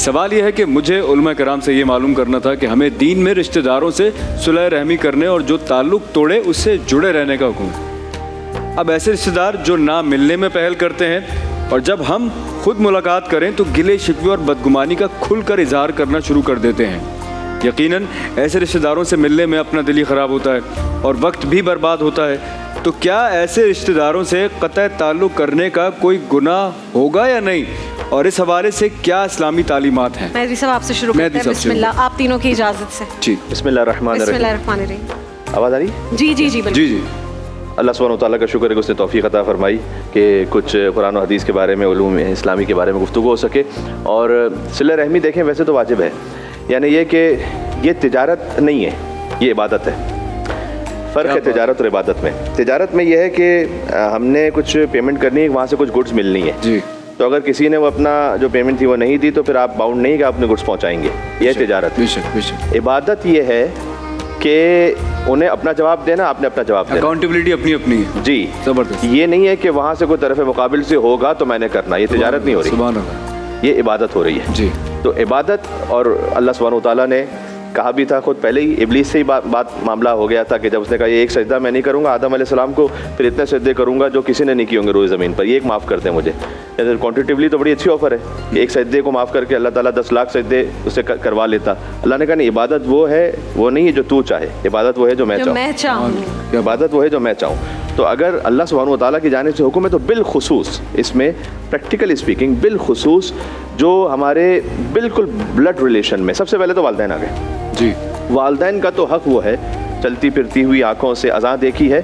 سوال یہ ہے کہ مجھے علماء کرام سے یہ معلوم کرنا تھا کہ ہمیں دین میں رشتہ داروں سے صلح رحمی کرنے اور جو تعلق توڑے اس سے جڑے رہنے کا حکم ہے۔ اب ایسے رشتہ دار جو نہ ملنے میں پہل کرتے ہیں اور جب ہم خود ملاقات کریں تو گلے شکوے اور بدگمانی کا کھل کر اظہار کرنا شروع کر دیتے ہیں، یقیناً ایسے رشتہ داروں سے ملنے میں اپنا دل ہی خراب ہوتا ہے اور وقت بھی برباد ہوتا ہے، تو کیا ایسے رشتہ داروں سے قطع تعلق کرنے کا کوئی گناہ ہوگا یا نہیں، اور اس حوالے سے کیا اسلامی تعلیمات ہیں؟ مہدی صاحب آپ سے شروع کرتے ہیں، بسم اللہ، آپ تینوں کی اجازت سے۔ جی بسم اللہ الرحمن الرحیم۔ آواز آ رہی؟ جی جی جی جی جی۔ اللہ سبحانہ و تعالیٰ کا شکر ہے کہ اس نے توفیق عطا فرمائی کہ کچھ قرآن و حدیث کے بارے میں، علوم اسلامی کے بارے میں گفتگو ہو سکے، اور صلہ رحمی دیکھیں ویسے تو واجب ہے، یعنی یہ کہ یہ تجارت نہیں ہے، یہ عبادت ہے۔ فرق ہے تجارت اور عبادت میں۔ تجارت میں یہ ہے کہ ہم نے کچھ پیمنٹ کرنی ہے، وہاں سے کچھ گڈز ملنی ہے، جی، تو اگر کسی نے وہ اپنا جو پیمنٹ تھی وہ نہیں دی تو پھر آپ باؤنڈ نہیں کہ آپ اپنے گڈز پہنچائیں گے، یہ تجارت۔ عبادت یہ ہے کہ انہیں اپنا جواب دینا، آپ نے اپنا جواب دینا، اکاؤنٹیبلٹی اپنی اپنی ہے۔ جی زبردست۔ یہ نہیں ہے کہ وہاں سے کوئی طرف مقابل سے ہوگا تو میں نے کرنا، یہ تجارت نہیں ہو رہی، سبحان اللہ، یہ عبادت ہو رہی ہے۔ جی، تو عبادت، اور اللہ سبحانہ و تعالیٰ نے کہا بھی تھا خود پہلے ہی، ابلیس سے ہی بات معاملہ ہو گیا تھا کہ جب اس نے کہا یہ ایک سجدہ میں نہیں کروں گا آدم علیہ السلام کو، پھر اتنے سجدے کروں گا جو کسی نے نہیں کیے ہوں گے روئے زمین پر، یہ ایک معاف کرتے ہیں مجھے۔ کوانٹیٹیولی تو بڑی اچھی آفر ہے کہ ایک سجدے کو معاف کر کے اللہ تعالیٰ 10 لاکھ سجدے اسے کروا لیتا۔ اللہ نے کہا نہیں، عبادت وہ ہے، وہ نہیں ہے جو تو چاہے، عبادت وہ ہے جو میں چاہوں، عبادت وہ ہے جو میں چاہوں۔ تو اگر اللہ سبحانہ و تعالیٰ کی جانب سے حکم ہے تو بالخصوص اس میں پریکٹیکلی اسپیکنگ، بالخصوص جو ہمارے بالکل بلڈ ریلیشن میں، سب سے پہلے تو والدین آ گئے۔ جی، والدین کا تو حق وہ ہے، چلتی پھرتی ہوئی آنکھوں سے اذاں دیکھی ہے،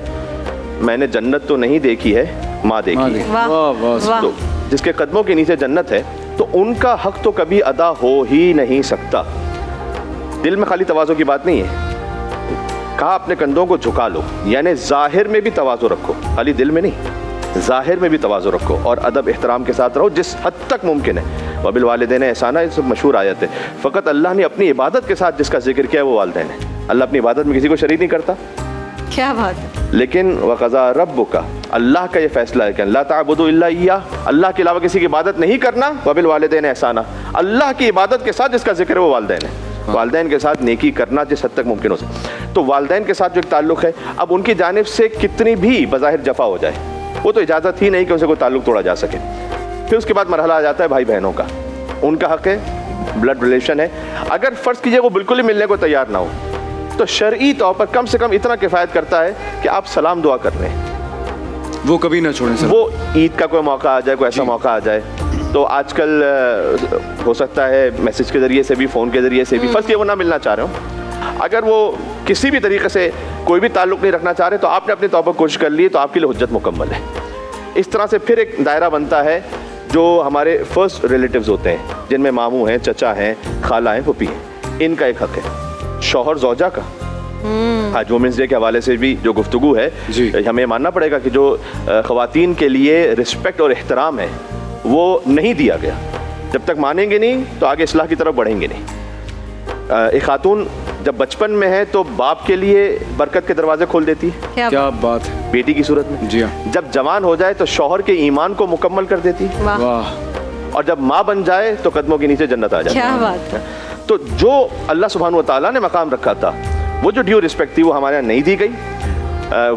میں نے جنت تو نہیں دیکھی ہے، ماں دیکھی ہے، تو جس کے قدموں کے نیچے جنت ہے، تو ان کا حق تو کبھی ادا ہو ہی نہیں سکتا۔ دل میں خالی تواضع کی بات نہیں ہے، کہا اپنے کندھوں کو جھکا لو، یعنی ظاہر میں بھی تواضع رکھو، خالی دل میں نہیں، ظاہر میں بھی تواضع رکھو اور ادب احترام کے ساتھ رہو جس حد تک ممکن ہے۔ وبالوالدین احسانا، یہ سب مشہور آیت ہے۔ فقط اللہ نے اپنی عبادت کے ساتھ جس کا ذکر کیا ہے وہ والدین ہے۔ اللہ اپنی عبادت میں کسی کو شریک نہیں کرتا، کیا بات ہے۔ لیکن وقضا ربک، اللہ کا یہ فیصلہ ہے کہ لا تعبدوا الا ایہ، اللہ کے علاوہ کسی کی عبادت نہیں کرنا، وبالوالدین احسانا، اللہ کی عبادت کے ساتھ جس کا ذکر ہے وہ والدین ہے، والدین کے ساتھ نیکی کرنا جس حد تک ممکن ہو سکے۔ تو والدین کے ساتھ جو ایک تعلق ہے، اب ان کی جانب سے کتنی بھی بظاہر جفا ہو جائے، وہ تو اجازت ہی نہیں کہ ان سے کوئی تعلق توڑا جا سکے۔ پھر اس کے بعد مرحلہ آ جاتا ہے بھائی بہنوں کا، ان کا حق ہے، بلڈ ریلیشن ہے۔ اگر فرض کیجئے وہ بالکل ہی ملنے کو تیار نہ ہو تو شرعی طور پر کم سے کم اتنا کفایت کرتا ہے کہ آپ سلام دعا کر رہے ہیں، وہ کبھی نہ چھوڑیں سر۔ وہ عید کا کوئی موقع آ جائے، کوئی ایسا موقع آ جائے تو آج کل ہو سکتا ہے میسج کے ذریعے سے بھی، فون کے ذریعے سے بھی، فرض کیجئے وہ نہ ملنا چاہ رہے ہوں، اگر وہ کسی بھی طریقے سے کوئی بھی تعلق نہیں رکھنا چاہ رہے تو آپ نے اپنے طور پر کوشش کر لی تو آپ کے لیے حجت مکمل ہے۔ اس طرح سے پھر ایک دائرہ بنتا ہے جو ہمارے فرسٹ ریلیٹیوز ہوتے ہیں، جن میں ماموں ہیں، چچا ہیں، خالہ ہیں، پھوپھی ہیں، ان کا ایک حق ہے۔ شوہر زوجہ کا، آج وومنس ڈے کے حوالے سے بھی جو گفتگو ہے، ہمیں ماننا پڑے گا کہ جو خواتین کے لیے رسپیکٹ اور احترام ہے وہ نہیں دیا گیا، جب تک مانیں گے نہیں تو آگے اصلاح کی طرف بڑھیں گے نہیں۔ ایک خاتون جب بچپن میں ہے تو باپ کے لیے برکت کے دروازے کھول دیتی ہے، کیا بات ہے، بیٹی کی صورت میں۔ جی ہاں۔ جب جوان ہو جائے تو شوہر کے ایمان کو مکمل کر دیتی ہے، واہ، اور جب ماں بن جائے تو قدموں کے نیچے جنت آ جاتی ہے۔ کیا بات ہے۔ تو جو اللہ سبحانہ و تعالیٰ نے مقام رکھا تھا، وہ جو ڈیو رسپیکٹ تھی وہ ہمارے یہاں نہیں دی گئی۔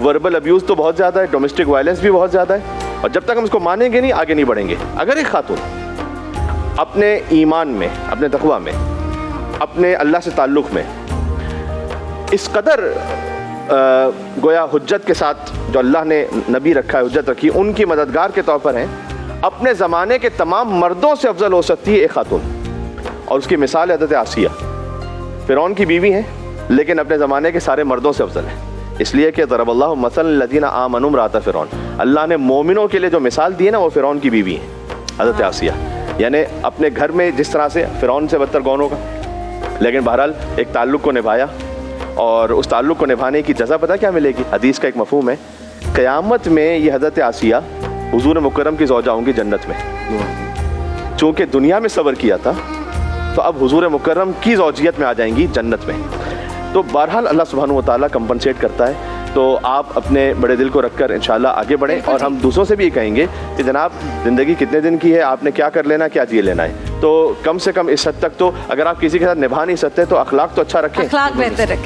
وربل ابیوز تو بہت زیادہ ہے، ڈومیسٹک وائلنس بھی بہت زیادہ ہے، اور جب تک ہم اس کو مانیں گے نہیں آگے نہیں بڑھیں گے۔ اگر ایک خاتون اپنے ایمان میں، اپنے تقویٰ میں، اپنے اللہ سے تعلق میں اس قدر گویا حجت کے ساتھ جو اللہ نے نبی رکھا ہے، حجت رکھی، ان کی مددگار کے طور پر ہیں، اپنے زمانے کے تمام مردوں سے افضل ہو سکتی ہے ایک خاتون، اور اس کی مثال حضرت آسیہ، فرعون کی بیوی ہیں لیکن اپنے زمانے کے سارے مردوں سے افضل ہیں، اس لیے کہ ضرب اللہ مثلا للذین آمنوا امرأۃ فرعون، اللہ نے مومنوں کے لیے جو مثال دی ہے نا وہ فرعون کی بیوی ہیں، حضرت آسیہ، یعنی اپنے گھر میں جس طرح سے فرعون سے بدتر کون ہوگا، لیکن بہرحال ایک تعلق کو نبھایا، اور اس تعلق کو نبھانے کی جزا پتہ کیا ملے گی؟ حدیث کا ایک مفہوم ہے، قیامت میں یہ حضرت آسیہ حضور مکرم کی زوجہ ہوں گی جنت میں، چونکہ دنیا میں صبر کیا تھا تو اب حضور مکرم کی زوجیت میں آ جائیں گی جنت میں۔ تو بہرحال اللہ سبحانہ و تعالیٰ کمپنسیٹ کرتا ہے، تو آپ اپنے بڑے دل کو رکھ کر انشاءاللہ آگے بڑھیں، اور ہم دوسروں سے بھی یہ کہیں گے کہ جناب زندگی کتنے دن کی ہے، آپ نے کیا کر لینا، کیا جی لینا ہے، تو تو کم سے کم اس حد تک تو اگر آپ کسی کے ساتھ نبھا نہیں سکتے تو اخلاق تو اچھا رکھیں. اخلاق بہتر رکھیں.